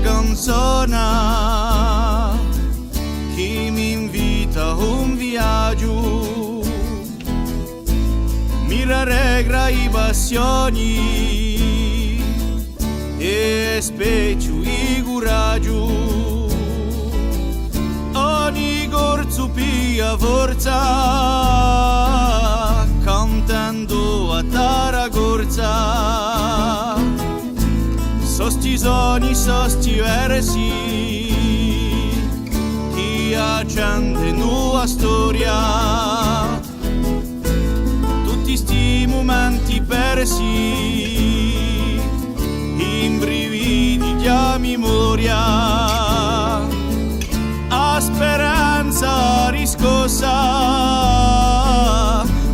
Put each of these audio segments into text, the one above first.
canzone che mi invita a un viaggio, mi rallegra i passioni e specchio i coraggio, ogni corso pia forza, cantando a tara corsa, sosti sogni, sosti versi, chi accende nuova storia, tutti sti momenti persi, in brividi di memoria, a speranza riscossa,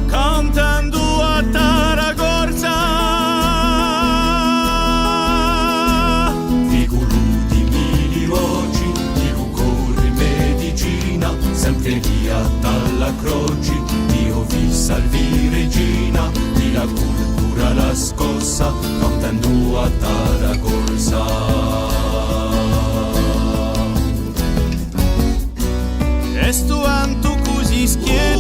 cantando a tara corsa. Di coludi mili voci, di cuore medicina, sempre via dalla croce, Dio vi salvi regina, di la cultura la scossa, cantando a tara corsa. E sto anto così schietto